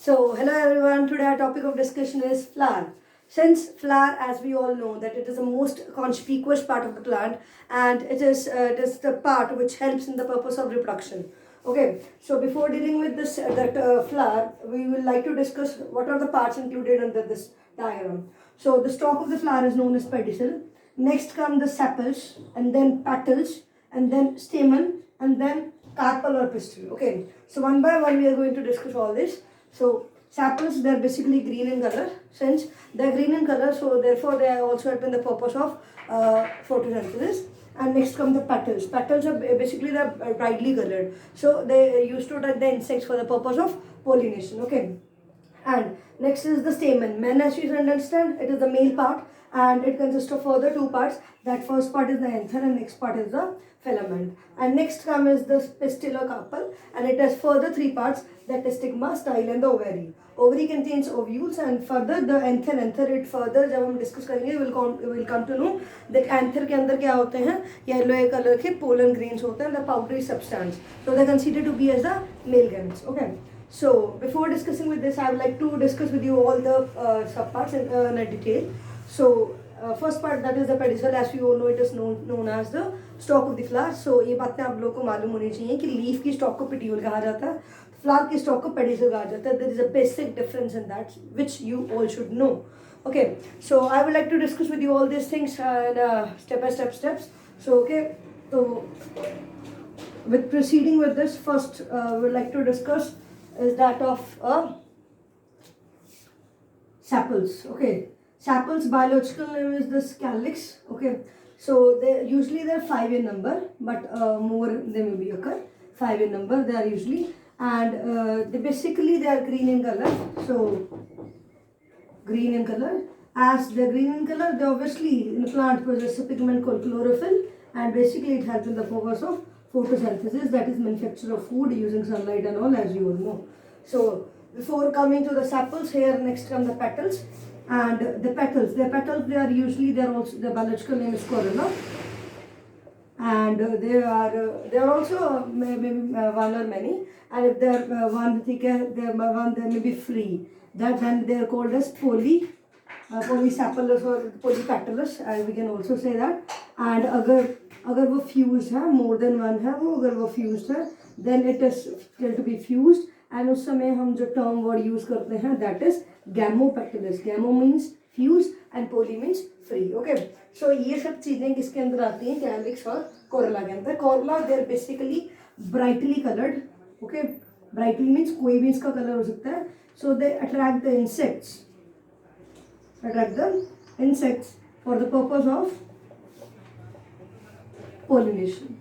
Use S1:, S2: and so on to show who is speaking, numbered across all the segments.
S1: So, hello everyone. Today our topic of discussion is flower. Since flower, as we all know, that it is the most conspicuous part of the plant, and it is the part which helps in the purpose of reproduction. Okay. So before dealing with this that flower, we will like to discuss what are the parts included under this diagram. So the stalk of the flower is known as pedicel. Next come the sepals, and then petals, and then stamen, and then carpel or pistil. Okay. So one by one we are going to discuss all this. So sepals, they are basically green in color. Since they are green in color, so therefore they are also help in the purpose of photosynthesis. And next come the petals. Petals are basically they are brightly colored. So they used to attract the insects for the purpose of pollination. Okay. And next is the stamen. Men, as you understand, it is the male part, and it consists of further two parts. That first part is the anther, and next part is the filament. And next come is the pistil or carpel, and it has further three parts, that is stigma, style, and the ovary. Ovary contains ovules, and further the anther it further जब हम discuss करेंगे will come to know that anther के अंदर क्या होते हैं, yellow color के pollen grains होते हैं, the powdery substance. So they are considered to be as the male gametes. Okay. So before discussing with this, I would like to discuss with you all the subparts in a detail. So first part, that is the pedicel. As you all know, it is known as the stalk of the flower. So ये बातें आप लोगों को मालूम होनी चाहिए कि leaf की स्टॉक को पेटियोल कहा जाता है, फ्लावर की स्टॉक को पेडिसल कहा जाता है. There is a basic difference in that which you all should know. Okay, so I would like to discuss with you all these things step by steps. So okay, so with proceeding with this, first we would like to discuss is that of sepals. Okay, sepals biological name is this calyx. Okay, so they usually they're five in number, but more they may be occur. Five in number they are usually, and they are green in color. So green in color. As they're green in color, they obviously in the plant possess a pigment called chlorophyll, and basically it helps in the purpose of photosynthesis, that is manufacture of food using sunlight and all, as you all know. So before coming to the sepals, here next come the petals. And the petals they are usually, they are also, the biological name is corolla, and they are also maybe one or many, and if they are one they may be free, that then they are called as polysepalous or polypetalous, and we can also say that. And अगर वो fused है, more than one है, वो अगर वो fused है, then it is still to be fused, and उस समय हम जो term word use करते हैं, that is gamopetalous. Gamo means fused and poly means free. Okay, so ये सब चीजें किसके अंदर आती हैं, कैलिक्स और कोरोला के अंदर. Corolla they are basically brightly colored. Okay, brightly means कोई भी इसका कलर हो सकता है. So they attract the insects for the purpose of pollination.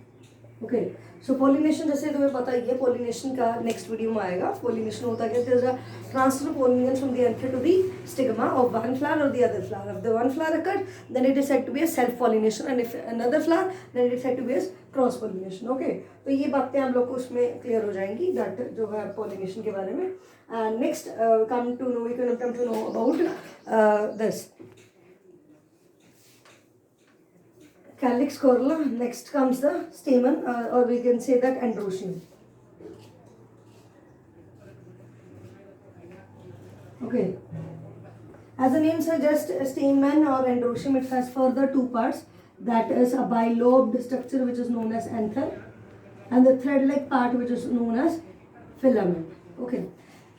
S1: Okay, so pollination जैसे तुम्हें पता ही है, pollination का next video में आएगा. Pollination होता क्या, there is a transfer of pollen from the anther to the stigma of one flower or the other flower. If the one flower occurred, then it is said to be a self pollination, and if another flower, then it is said to be as cross pollination. Okay, तो ये बातें हम लोग को उसमें clear हो जाएंगी, that जो है pollination के बारे में. And next we can come to know about this calyx, corolla. Next comes the stamen, or we can say that androecium. Okay, as the name suggests, stamen or androecium, it has further two parts, that is a bilobed structure which is known as anther, and the thread-like part which is known as filament. Okay,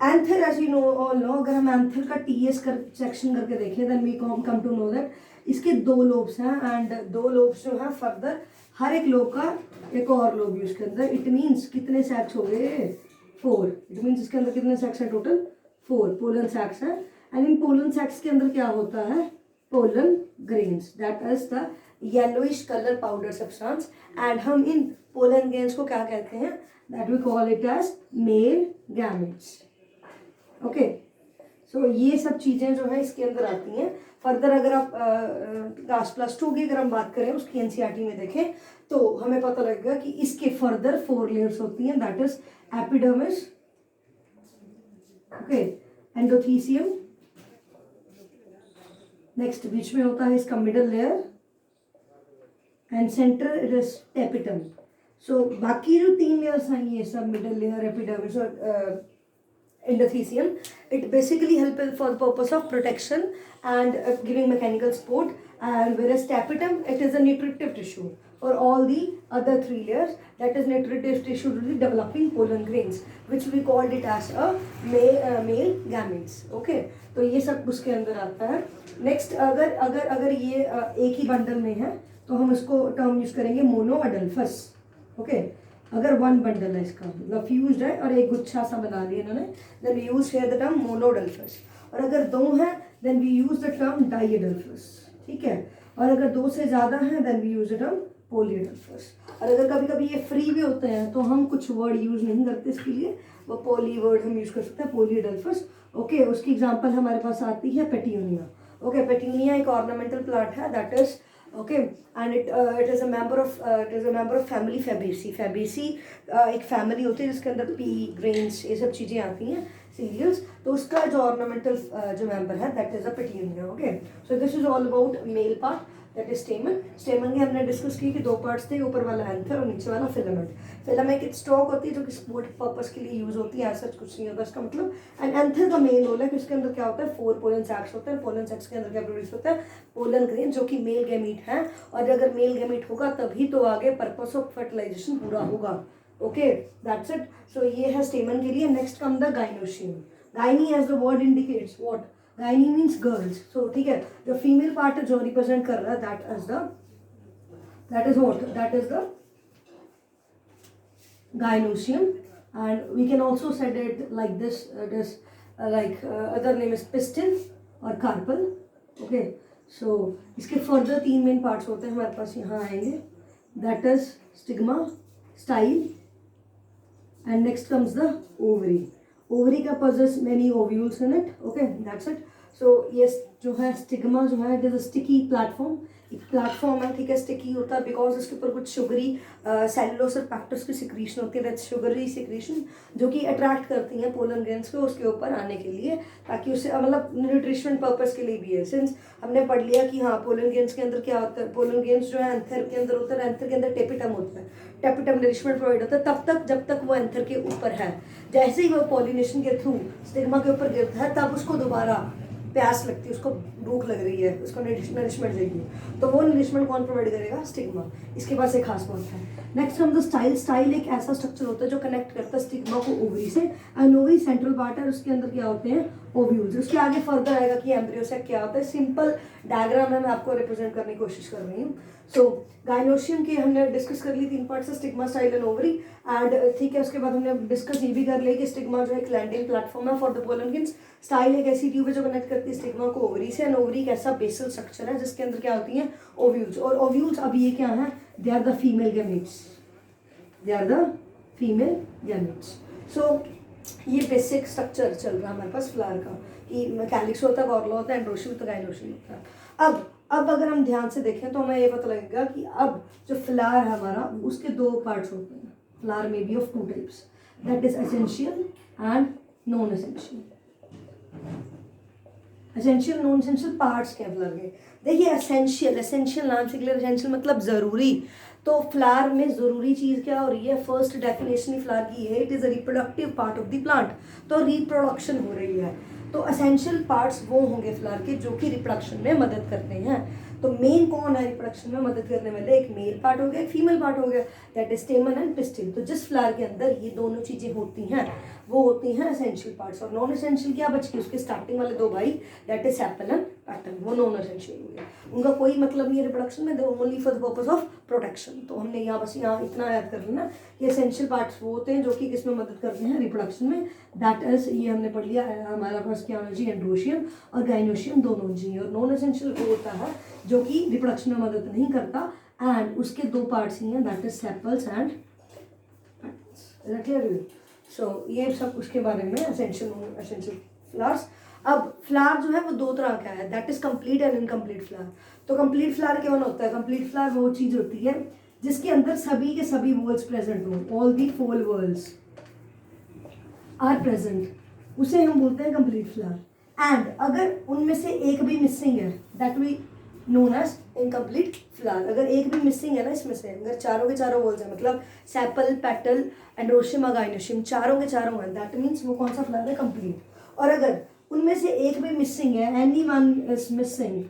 S1: anther, as you know all know, अगर हम anther का TS section करके देखें, then we come to know that इसके दो lobes हैं, and दो lobes जो हैं फर्दर हर एक लोब का एक और लोब यूज के अंदर. इट मीन्स कितने सैक्स हो गए, 4. इट मीन्स इसके अंदर कितने सैक्स हैं, टोटल 4 पोलन सैक्स हैं. एंड इन पोलन सैक्स के अंदर क्या होता है, pollen grains, that is the yellowish colour powder substance. And हम इन पोलन ग्रेन्स को क्या कहते हैं, that we call it as male gametes. Okay, so ये सब चीज़ें जो है इसके अंदर आती हैं. फर्दर अगर आप क्लास +2 की अगर हम बात करें, उसकी एनसीईआरटी में देखें, तो हमें पता लगेगा कि इसके फर्दर 4 लेयर्स होती हैं, that is epidermis, okay, endothecium, next बीच में होता है इसका middle layer, and centre it is tapetum. So बाकी जो 3 लेयर्स हैं, ये सब मिडल लेयर, एपिडर्मिस और endothecium. It basically helps for the purpose of protection and giving mechanical support. And whereas tapetum, it is a nutritive tissue for all the other three layers. That is nutritive tissue to the developing pollen grains, which we called it as a male gametes. Okay, तो ये सब उसके अंदर आता है. Next अगर अगर अगर ये एक ही बंडल में है तो हम इसको टर्म यूज करेंगे मोनोअडल्फस. ओके, अगर वन बंडल है इसका मतलब फ्यूज्ड है और एक गुच्छा सा बना लिया इन्होंने, then we use here the term monoadelphous. और अगर दो हैं then we use the term diadelphous. ठीक है, और अगर दो से ज़्यादा हैं then we use the term polyadelphous. और अगर कभी कभी ये फ्री भी होते हैं तो हम कुछ वर्ड यूज नहीं करते इसके लिए, वो पॉली वर्ड हम यूज कर सकते हैं, पॉलीअडल्फस. ओके, उसकी एग्जांपल हमारे पास आती है पेट्यूनिया. ओके, पेट्यूनिया एक ऑर्नामेंटल प्लांट है, that is okay, and it is a member of family Fabaceae. Fabaceae एक फैमिली होती है जिसके अंदर पी, ग्रेन्स, ये सब चीज़ें आती हैं, सीरियल्स. तो उसका जो ऑर्नामेंटल जो मेंबर है that is a petunia. Okay, so this is all about male part, that is स्टेमन. स्टेमन की हमने डिस्कस की कि दो पार्ट्स थे, ऊपर वाला एंथर और नीचे वाला फिलामेंट. फिलामेंट एक स्टॉक होती है जो कि सपोर्ट पर्पस के लिए यूज होती है, ऐसा कुछ नहीं होता इसका मतलब. एंड एंथर का मेन रोल है कि उसके अंदर क्या होता है, 4 पोलन सैक्स होते हैं. पोलन सैक्स के अंदर क्या प्रोड्यूस होता है, पोलन ग्रेन, जो कि मेल गैमीट है. और अगर मेल गैमीट होगा तभी तो आगे पर्पस ऑफ फर्टिलाइजेशन पूरा होगा. Okay, that's it. सो ये है स्टेमन के लिए. Next come the gynoecium. Gyne as the word indicates what, gyne means girls. So ठीक है, जो फीमेल पार्ट जो रिप्रेजेंट कर रहा है that is the gynoecium. And we can also said it like this, it is other name is pistil or carpel. Okay, so इसके further 3 main parts होते हैं हमारे पास, यहाँ आएंगे. that is stigma, style, and next comes the ovary. ovary का possess many ovules in it. Okay, that's it. so ये जो है स्टिग्मा जो है, it is a sticky platform. एक प्लेटफॉर्म है, ठीक है, स्टिकी होता है बिकॉज उसके ऊपर कुछ शुगरी सेलुलोज और पैक्टस की सिक्रीशन होती है, दैट शुगरी सिक्रीशन, जो कि अट्रैक्ट करती हैं पोलन ग्रेन्स को उसके ऊपर आने के लिए, ताकि उसे मतलब न्यूट्रिशन पर्पस के लिए भी है. सिंस हमने पढ़ लिया कि हाँ पोलन ग्रेन्स के अंदर क्या होता है, पोलन ग्रेन्स जो है एंथर के अंदर होता है, एंथर के अंदर टेपिटम होता है, टेपिटम नरिशमेंट प्रोवाइड होता है तब तक जब तक वो एंथर के ऊपर है. जैसे ही वो पॉलिनेशन के थ्रू स्टिग्मा के ऊपर गिरता है तब उसको दोबारा प्यास लगती है, उसको भूख लग रही है, उसको नरिशमेंट चाहिए, तो वो नरिशमेंट कौन प्रोवाइड करेगा, स्टिग्मा. इसके पास एक खास बात है. नेक्स्ट हम द स्टाइल. स्टाइल एक ऐसा स्ट्रक्चर होता है जो कनेक्ट करता है स्टिग्मा को ओवरी से. एंड ओवरी सेंट्रल पार्ट है, उसके अंदर क्या होते हैं, ओव्यूल्स. उसके आगे फर्दर आएगा कि एम्ब्रियो से क्या होता है. सिंपल डायग्राम है, मैं आपको रिप्रेजेंट करने की कोशिश कर रही हूँ. सो गाइनोशियम की हमने डिस्कस कर ली 3 पार्ट से, stigma, style and ovary. And ठीक है, उसके बाद हमने डिस्कस ये भी कर लिया कि स्टिग्मा जो एक लैंडिंग प्लेटफॉर्म है for the pollen grains. Style एक ऐसी ट्यूब है जो कनेक्ट करती है स्टिग्मा को ओवरी से. एंड ओवरी एक ऐसा बेसल स्ट्रक्चर है जिसके अंदर क्या होती हैं, ओव्यूल्स. और ओव्यूल्स अब ये क्या है, they are the female gametes. So ये बेसिक स्ट्रक्चर चल रहा है हमारे पास फ्लावर का, कि कैलिक्स होता है, कॉर्ला होता है, एंड्रोशियम होता है, गाइनोशियम होता है. अब अगर हम ध्यान से देखें तो हमें ये पता लगेगा कि अब जो फ्लावर है हमारा, उसके 2 पार्ट्स होते हैं. फ्लावर में be of 2 types, that is essential and non essential. Essential non essential parts क्या फ्लावर के. देखिए एसेंशियल नाम से क्लियर, एसेंशियल मतलब ज़रूरी. तो फ्लावर में ज़रूरी चीज़ क्या हो रही है, फर्स्ट डेफिनेशन फ्लावर की है, it is a reproductive part of the plant. तो रिप्रोडक्शन हो रही है, तो एसेंशियल पार्ट्स वो होंगे फ्लावर के जो कि रिप्रोडक्शन में मदद करते हैं. तो मेन कौन है रिप्रोडक्शन में मदद करने वाले, एक मेल पार्ट हो गया, एक फीमेल पार्ट हो गया, दैट इज स्टेमन एंड पिस्टिल. तो जिस फ्लावर के अंदर ये दोनों चीज़ें होती हैं वो होती हैं एसेंशियल पार्ट्स. और नॉन एसेंशियल क्या बच गई, उसके स्टार्टिंग वाले 2 भाई, that is sepal and pattern, वो नॉन एसेंशियल हो गया. उनका कोई मतलब नहीं है रिप्रोडक्शन में, they only for the purpose of protection. तो हमने यहाँ बस यहाँ इतना याद कर लेना कि एसेंशियल पार्ट्स वो होते हैं जो कि किस में मदद करते हैं, रिप्रोडक्शन में. दैट इज, ये हमने पढ़ लिया, हमारा पास क्या होना चाहिए, एंड्रोशियम और गाइनोशियम दोनों चाहिए. और नॉन एसेंशियल वो होता है जो कि रिप्रोडक्शन में मदद नहीं करता, एंड उसके 2 पार्ट्स ही हैं, that is sepals and patterns. So ये सब उसके बारे में एसेंशियल फ्लावर्स. अब फ्लावर जो है वो 2 तरह का है, that is complete and incomplete flower. तो कंप्लीट फ्लावर क्या होता है, कंप्लीट फ्लावर वो चीज़ होती है जिसके अंदर सभी के सभी वॉल्स प्रेजेंट हो, all the 4 whorls are present, उसे हम बोलते हैं कंप्लीट फ्लावर. एंड अगर उनमें से एक भी मिसिंग है, that we known as incomplete flower. अगर एक भी मिसिंग है ना इसमें से, अगर चारों के चारों वॉल्स है, मतलब सेपल, पेटल, एंड्रोशियम, गाइनोशियम चारों के चारों हैं, दैट मीन्स वो कौन सा फ्लावर है, कंप्लीट। और अगर उनमें से एक भी मिसिंग है, any one is missing,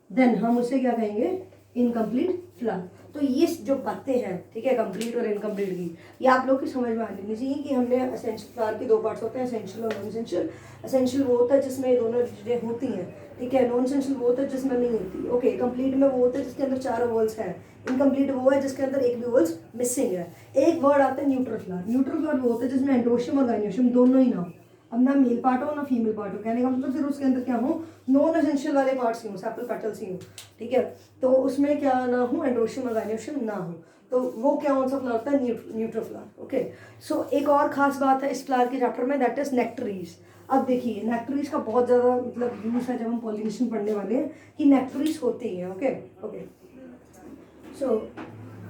S1: then हम उसे क्या कहेंगे, इनकम्प्लीट फ्लावर। तो ये जो बातें हैं, ठीक है, कंप्लीट और इनकम्प्लीट की, ये आप लोग की समझ में आनी चाहिए कि हमने एसेंशियल फ्लावर के दो पार्ट्स होते हैं, एसेंशियल और नॉन एसेंशियल। एसेंशियल वो होता है जिसमें ये दोनों चीज़ें होती हैं, ठीक है। नॉन एसेंशियल वो होता है जिसमें नहीं होती, ओके। कंप्लीट में वो होता है जिसके अंदर चारों वॉल्स हैं। इनकम्प्लीट वो है जिसके अंदर एक भी वॉल्स मिसिंग है। एक वर्ड आता है न्यूट्रल फ्लावर। न्यूट्रल फ्लावर वो होता है जिसमें एंड्रोशियम और गाइनोशियम दोनों ही ना हो। अब ना मेल पार्ट हो ना फीमेल पार्ट हो, कहने का मतलब फिर उसके अंदर क्या हो, नॉन एसेंशियल वाले पार्ट्स ही हो, सेपल पेटल्स ही हो, ठीक है। तो उसमें क्या ना हो, एंड्रोशियम और गाइनोशियम ना हो, तो वो क्या कौन सा फ्लावर होता है, न्यूट्रल फ्लावर, ओके। सो एक और खास बात है इस फ्लावर के चैप्टर में, दैट इज नेक्टरीज। अब देखिए नेक्टरीज का बहुत ज़्यादा मतलब यूज है जब हम पॉलिनेशन पढ़ने वाले हैं कि नेक्टरीज होती हैं, ओके ओके। सो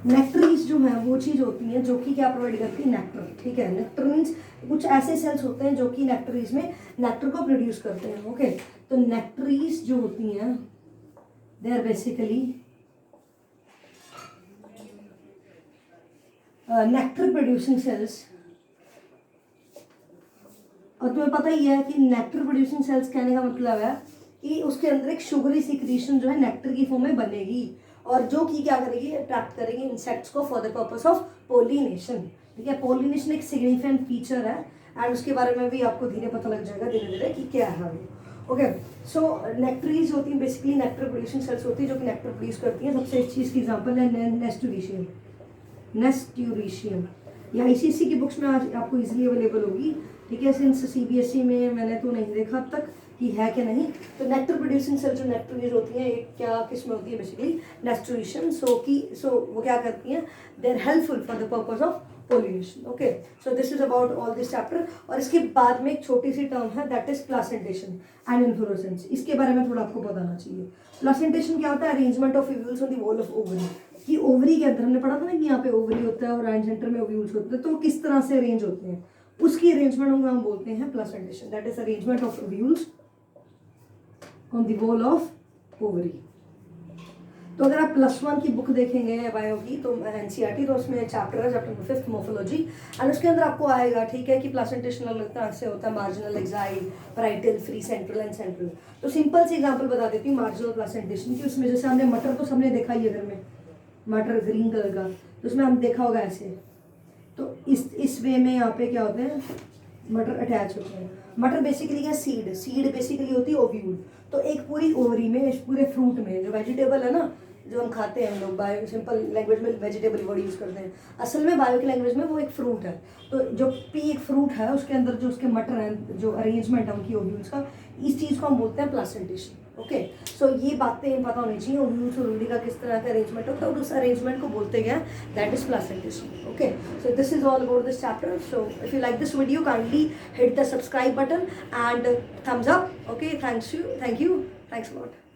S1: नेक्टरीज जो है वो चीज़ होती है जो कि क्या प्रोवाइड करती है, नेक्टर, ठीक है। नेक्टर मीन्स कुछ ऐसे सेल्स होते हैं जो कि नेक्टरीज में नेक्टर को प्रोड्यूस करते हैं, ओके। तो नेक्टरीज जो होती हैं they are basically nectar producing cells. और तुम्हें पता ही है कि नेक्टर प्रोड्यूसिंग सेल्स कहने का मतलब है कि उसके अंदर एक शुगरी सिक्रीशन जो है नेक्टर की फॉर्म में बनेगी, और जो कि क्या करेगी, अट्रैक्ट करेगी इंसेक्ट्स को for the purpose of pollination, ठीक है। पोलिनेशन एक सिग्निफिकेंट फीचर है, एंड उसके बारे में भी आपको धीरे पता लग जाएगा धीरे धीरे कि क्या है वो, ओके। सो नेक्टरीज होती हैं बेसिकली नेक्टर प्रोड्यूसिंग सेल्स होती है जो कि नेक्टर प्रोड्यूस करती हैं। सबसे एक चीज़ की एग्जाम्पल है नेस्टूरिशियम। नेस्टूरिशियम ये आईसीएसई की बुक्स में आज आपको इजीली अवेलेबल होगी, ठीक है। सिंस सीबीएसई में मैंने तो नहीं देखा अब तक कि है कि नहीं। तो नेक्टर प्रोड्यूसिंग सेल जो नेक्टरीज होती हैं, एक क्या किस में होती है, बेसिकली नेस्टूरिशियम। सो वो क्या करती हैं, they are helpful for the purpose of pollination, okay. So this is about all this chapter. और इसके बाद में एक छोटी सी टर्म है that is placentation and inflorescence. इसके बारे में थोड़ा आपको बताना चाहिए। प्लासेंटेशन क्या होता है, arrangement of ovules on the wall of ovary. कि ओवरी के अंदर हमने पढ़ा था ना कि यहाँ पे ओवरी होता है और राइट सेंटर में ओव्यूल्स होते हैं, तो किस तरह से अरेंज होते हैं, उसकी अरेंजमेंट को हम बोलते हैं placentation. That is arrangement of ovules on the wall of ovary. तो अगर आप +1 की बुक देखेंगे बायो की, तो एनसीईआरटी, तो उसमें चैप्टर है चैप्टर 5 मोर्फोलॉजी, एंड उसके अंदर आपको आएगा, ठीक है, कि प्लासेंटेशन अलग तरह से होता है, marginal, axile, parietal, free, central and central. तो सिंपल सी एग्जांपल बता देती हूँ मार्जिनल प्लासेंटेशन की। उसमें जैसे हमने मटर तो सबने देखा ही है घर में, मटर ग्रीन कलर का, तो उसमें हम देखा होगा ऐसे, तो इस वे में यहाँ पे क्या होते हैं, मटर अटैच होते हैं। मटर बेसिकली क्या, सीड बेसिकली होती है ओव्यूल। तो एक पूरी ओवरी में, इस पूरे फ्रूट में, जो वेजिटेबल है ना, जो हम खाते हैं, हम लोग बायो सिंपल लैंग्वेज में वेजिटेबल वर्ड यूज़ करते हैं, असल में बायो की लैंग्वेज में वो एक फ्रूट है। तो जो पी एक फ्रूट है, उसके अंदर जो उसके मटर हैं, जो अरेंजमेंट है उनकी ओव्यूल्स का, इस चीज़ को हम बोलते हैं प्लासेंटेशन, ओके। सो ये बातें पता होनी चाहिए, ओव्यूल्स और ओवरी का किस तरह का अरेंजमेंट होता है, और उस अरेंजमेंट को बोलते हैं that is placentation, okay. So this is all about this chapter. So if you like this video, kindly hit the subscribe button and thumbs up, okay। Thank you, thanks a lot.